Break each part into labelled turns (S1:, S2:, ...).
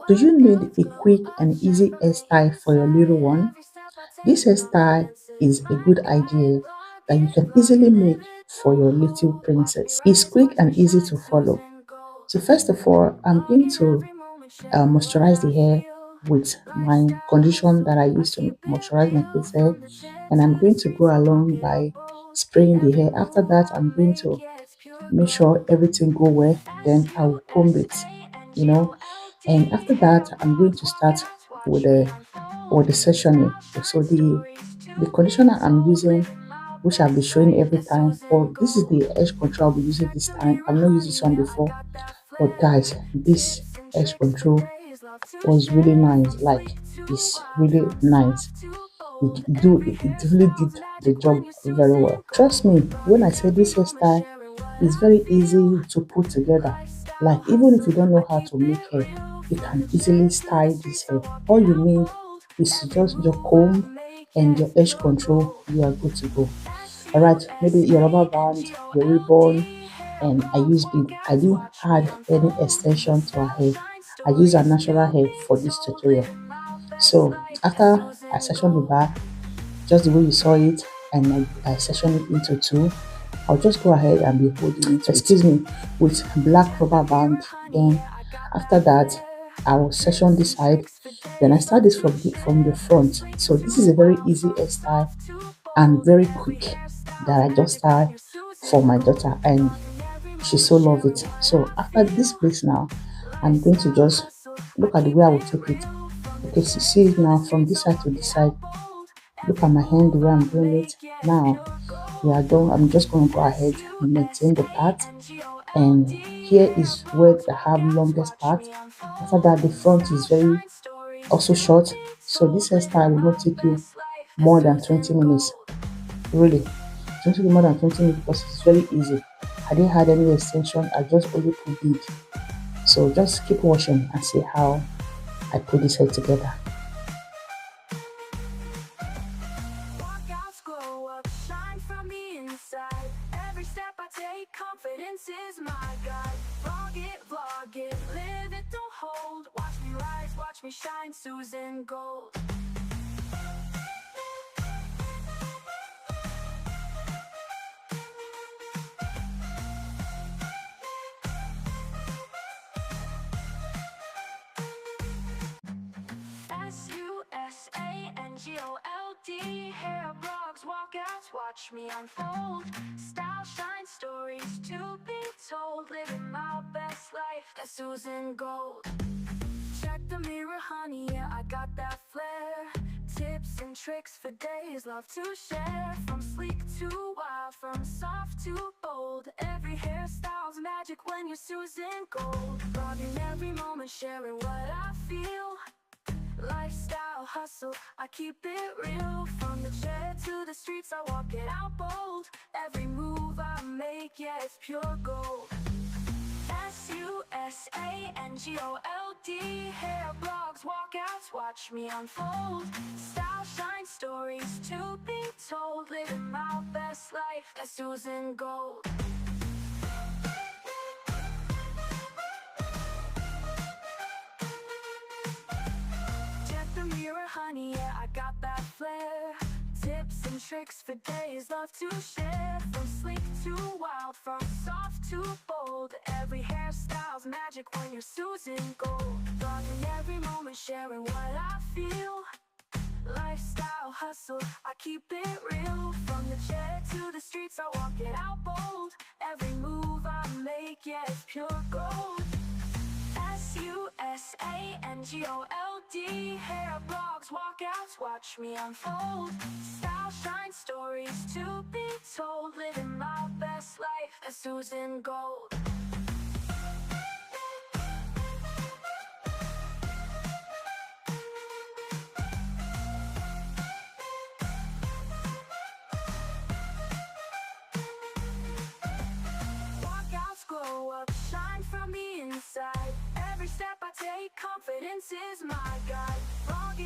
S1: Do you need a quick and easy hairstyle for your little one? This hairstyle is a good idea that you can easily make for your little princess. It's quick and easy to follow. So first of all, I'm going to moisturize the hair with my condition that I use to moisturize my kids' hair, and I'm going to go along by spraying the hair. After that, I'm going to make sure everything go well. Then I will comb it, you know. And after that, I'm going to start with the sessioning. So the conditioner I'm using, which I'll be showing every time, or this is the edge control I'll be using this time. I've not used this one before, but guys, this edge control was really nice. Like, it's really nice. It really did the job very well. Trust me when I say this hairstyle is very easy to put together. Like, even if you don't know how to make hair, you can easily style this hair. All you need is just your comb and your edge control. You are good to go. All right, maybe your rubber band, your ribbon, and I use bead. I didn't add any extension to her hair. I use her natural hair for this tutorial. So after I section the back, just the way you saw it, and I section it into two, I'll just go ahead and be holding it, excuse me, with black rubber band. Then after that, I will section this side. Then I start this from the front. So this is a very easy hairstyle and very quick that I just started for my daughter, and she so love it. So after this place now, I'm going to just look at the way I will take it. Okay, so see it now from this side to this side. Look at my hand, the way I'm doing it. Now we are done. I'm just going to go ahead and maintain the part, and here is where I have longest part. After that, the front is very also short. So this hairstyle will not take you more than 20 minutes. Really, it won't take you more than 20 minutes because it's very easy. I didn't add any extension. I just only put bead. So just keep watching and see how I put this hair together.
S2: Confidence is my guide. Vlog it, live it, don't hold. Watch me rise, watch me shine, Susan Gold. SUSANGOLD, hair blogs, walkouts, watch me unfold. Style, shine, stories to be told. Living my best life, that's Susan Gold. Check the mirror, honey, yeah, I got that flair. Tips and tricks for days, love to share. From sleek to wild, from soft to bold. Every hairstyle's magic when you're Susan Gold. Vlogging every moment, sharing what I feel. Lifestyle, hustle, I keep it real. From the chair to the streets, I walk it out bold. Every move I make, yeah, it's pure gold. SUSANGOLD, hair blogs, walkouts, watch me unfold. Style, shine, stories to be told. Living my best life, that's Susan Gold. Honey, yeah, I got that flair. Tips and tricks for days, love to share. From sleek to wild, from soft to bold. Every hairstyle's magic when you're Susan Gold. Vlogging every moment, sharing what I feel. Lifestyle, hustle, I keep it real. From the chair to the streets, I walk it out bold. Every move I make, yeah, it's pure gold. SUSANGOLD, hair blogs, walkouts, watch me unfold. Style, shine, stories to be told. Living my best life, as Susan Gold. Walkouts glow up, shine from the inside. Every step I take, confidence is my guide. Vlog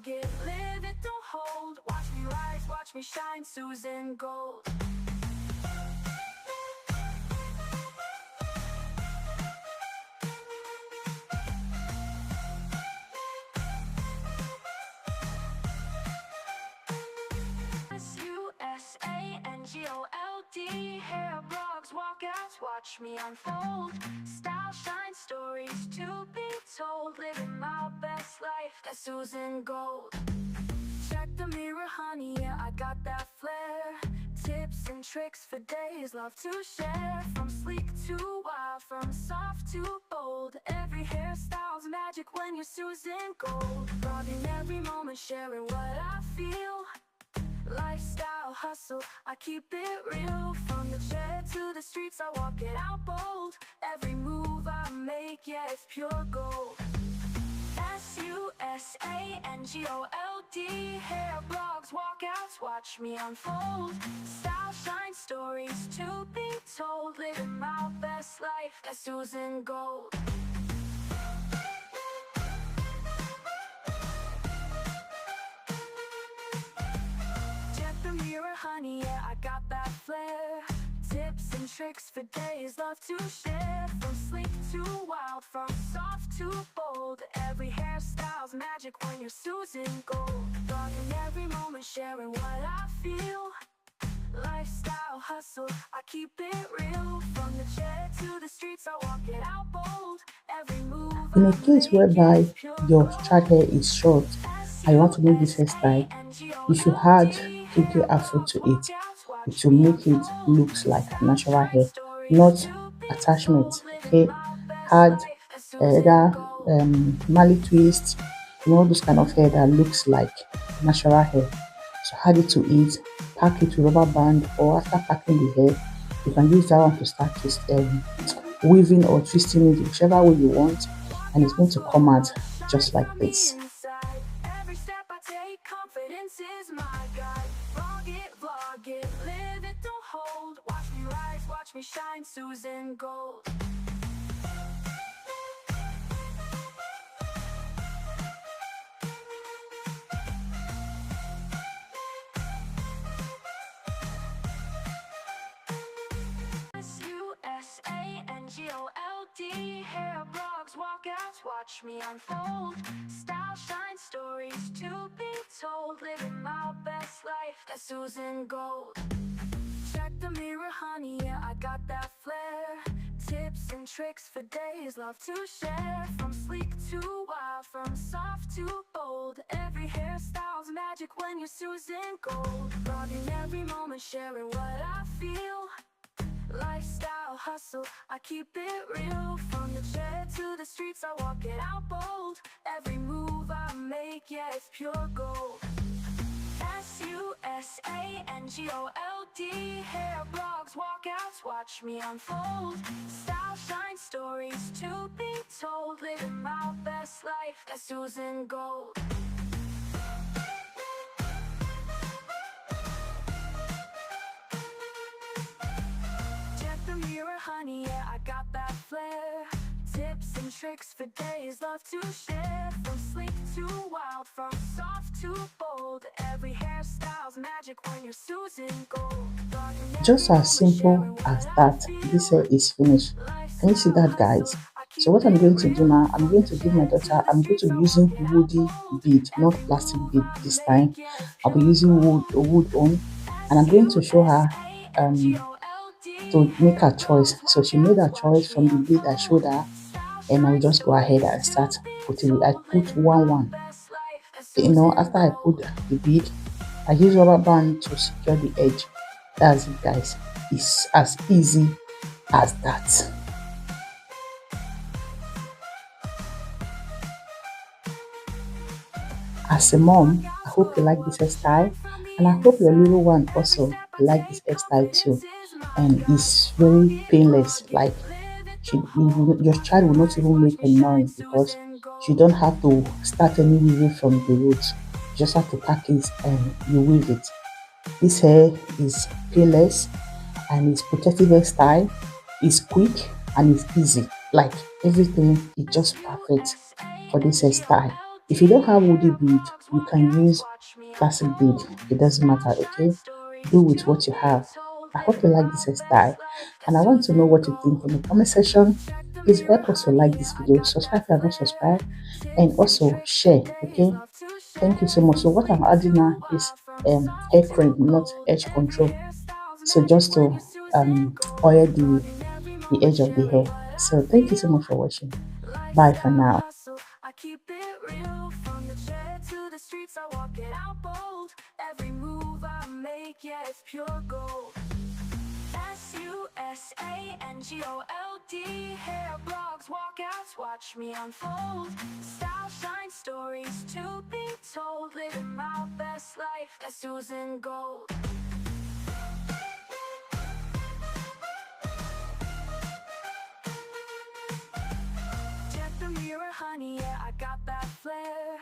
S2: it, live it, don't hold. Watch me rise, watch me shine, Susan Gold. watch me unfold. Style, shine, stories to be told. Living my best life, that's oozing gold. Check the mirror, honey, yeah, I got that flair. Tips and tricks for days, love to share. From sleek to wild, from soft to bold. Every hairstyle's magic when you're Susan Gold. Rocking every moment, sharing what I feel. Lifestyle, hustle, I keep it real. From the chair to the streets, I walk it out bold. Every move I make, yeah, it's pure gold. Susangold. Hair blogs, walkouts, watch me unfold. Style, shine, stories to be told. Living my best life, that's Susan Gold. Check the mirror, honey, yeah, I got that flair. Tips and tricks for days, love to share. From sleek to wild, from soft to bold. Every hairstyle's magic when you're Susan Gold. Rocking every moment, sharing what I feel. Lifestyle, hustle, I keep it real. From the chair to the streets, I walk it out bold. Every move
S1: In a
S2: I
S1: case
S2: make, yeah,
S1: whereby
S2: it's pure
S1: your
S2: gold.
S1: short hair is short and you want to make this hairstyle, if you add
S2: Susangold.
S1: kinky
S2: Hair
S1: afro
S2: blogs,
S1: to it,
S2: walkouts,
S1: it
S2: watch
S1: will
S2: me
S1: make it
S2: unfold.
S1: looks like
S2: Style,
S1: natural
S2: shine,
S1: hair,
S2: stories
S1: not
S2: to be
S1: attachment.
S2: told. Living
S1: Okay,
S2: my best
S1: add
S2: life, that's Susan
S1: either
S2: Gold.
S1: Mali twist, those kind of hair that looks like natural hair. So add it to it, pack it with rubber band, or after packing the hair, you can use that one to start weaving or twisting it whichever way you want, and it's going to come out
S2: Shine
S1: just like
S2: from the
S1: this.
S2: inside. Every step I take, confidence is my guide. Vlog it, vlog it, live it, don't hold. Watch me rise, watch me shine, Susan Gold. Susangold. Hair blogs, walkouts, watch me unfold. Style, shine, stories to be told. Living my best life, that's Susan Gold. Check the mirror, honey, yeah, I got that flair. Tips and tricks for days, love to share. From sleek to wild, from soft to bold. Every hairstyle's magic when you're Susan Gold. Rocking every moment, sharing what I feel. Lifestyle, hustle, I keep it real. From the chair to the streets, I walk it out bold. Every move I make, yeah, it's pure gold. Susangold. Hair blogs, walkouts, watch me unfold. Style, shine, stories to be told. Living my best life, that's Susan Gold. Check the mirror, honey, yeah, I got that flair. Tips and tricks for days, love to share. From sleek to wild, from soft to bold. Every hairstyle's magic when you're Susan Gold. Rocking
S1: Just
S2: every
S1: as
S2: moment,
S1: simple
S2: sharing what
S1: as
S2: I
S1: that, this
S2: feel.
S1: hair is finished. Can you see
S2: Lifestyle,
S1: that,
S2: hustle,
S1: guys?
S2: I
S1: So
S2: keep
S1: what I'm
S2: it
S1: going to do
S2: real.
S1: now, I'm
S2: From
S1: going
S2: the
S1: to give my
S2: chair
S1: daughter,
S2: to the
S1: I'm going to
S2: streets,
S1: be
S2: I
S1: using
S2: walk it out
S1: woody
S2: bold.
S1: bead, not
S2: Every
S1: plastic
S2: move
S1: bead
S2: I
S1: this
S2: make,
S1: time.
S2: yeah, it's
S1: I'll be
S2: pure
S1: using
S2: gold.
S1: wood on, and I'm going to show her um to make
S2: Hair
S1: her choice.
S2: blogs,
S1: So she made her
S2: walkouts,
S1: choice
S2: watch me
S1: from the bead I showed
S2: unfold.
S1: her,
S2: Style,
S1: and I'll
S2: shine,
S1: just go ahead
S2: stories
S1: and
S2: to
S1: start
S2: be
S1: putting it. I
S2: told.
S1: put
S2: Living
S1: one
S2: my
S1: one.
S2: best life, that's Susan
S1: After I put
S2: Gold.
S1: the bead, I use rubber band to secure the edge. That's it, guys. It's as easy as that. As a mom, I
S2: Walkouts
S1: hope you like this
S2: galore, shine
S1: hairstyle,
S2: from
S1: and
S2: the
S1: I hope your little
S2: inside.
S1: one
S2: Every
S1: also
S2: step I
S1: like this
S2: take,
S1: hairstyle too.
S2: confidence is my
S1: And
S2: guide.
S1: it's
S2: Vlog
S1: very
S2: it,
S1: painless.
S2: vlog it,
S1: Like
S2: live it,
S1: she,
S2: don't hold.
S1: your
S2: Watch me
S1: child will not
S2: rise,
S1: even
S2: watch
S1: make
S2: me
S1: a
S2: shine,
S1: noise because
S2: Susan
S1: you
S2: Gold.
S1: don't have to start any weaving from the roots. You just have to pack it and you weave it. This hair is painless and it's protective hairstyle. It's quick and it's easy. Like everything is just perfect for this hairstyle. If you don't have woody
S2: Hair
S1: bead,
S2: blogs,
S1: you can
S2: walkouts,
S1: use
S2: watch me
S1: plastic bead.
S2: unfold.
S1: It doesn't
S2: Style,
S1: matter,
S2: shine,
S1: okay?
S2: stories
S1: Do with
S2: to
S1: what you
S2: be
S1: have.
S2: told.
S1: I hope you
S2: Living
S1: like
S2: my
S1: this
S2: best
S1: hairstyle,
S2: life, that's
S1: and I want to know
S2: Susan
S1: what you think in
S2: Gold.
S1: the comment section.
S2: Check the
S1: Please
S2: mirror,
S1: help us to like
S2: honey,
S1: this
S2: yeah, I
S1: video,
S2: got
S1: subscribe
S2: that
S1: if you have not
S2: flair.
S1: subscribed, and
S2: Tips and
S1: also
S2: tricks for
S1: share,
S2: days,
S1: okay?
S2: love to
S1: Thank you
S2: share.
S1: so much.
S2: From
S1: So what
S2: sleek
S1: I'm adding
S2: to
S1: now is
S2: wild, from soft
S1: hair
S2: to
S1: cream, not
S2: bold.
S1: edge
S2: Every
S1: control.
S2: hairstyle's
S1: So
S2: magic
S1: just
S2: when
S1: to
S2: you're Susan Gold.
S1: oil the
S2: Rocking every
S1: the edge of the hair. So thank you so much for watching. Bye for
S2: Lifestyle
S1: now.
S2: hustle, I keep it real. From the chair to the streets, I walk it out bold. Every move I make, yeah, it's pure gold. Susangold. Hair blogs, walkouts, watch me unfold. Style, shine, stories to be told. Living my best life, that's Susan Gold. Check the mirror, honey, yeah, I got that flair.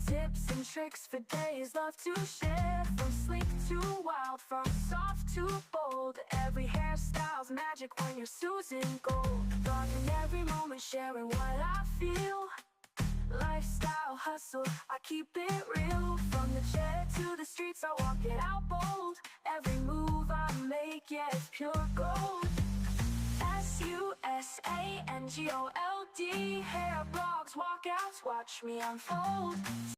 S2: Tips and tricks for days, love to share. From sleek to wild, from soft to bold. Every hairstyle's magic when you're Susan Gold. Rocking every moment, sharing what I feel. Lifestyle hustle, I keep it real. From the chair to the streets, I walk it out bold. Every move I make, yeah, it's pure gold. Susangold. Hair blogs, walkouts, watch me unfold.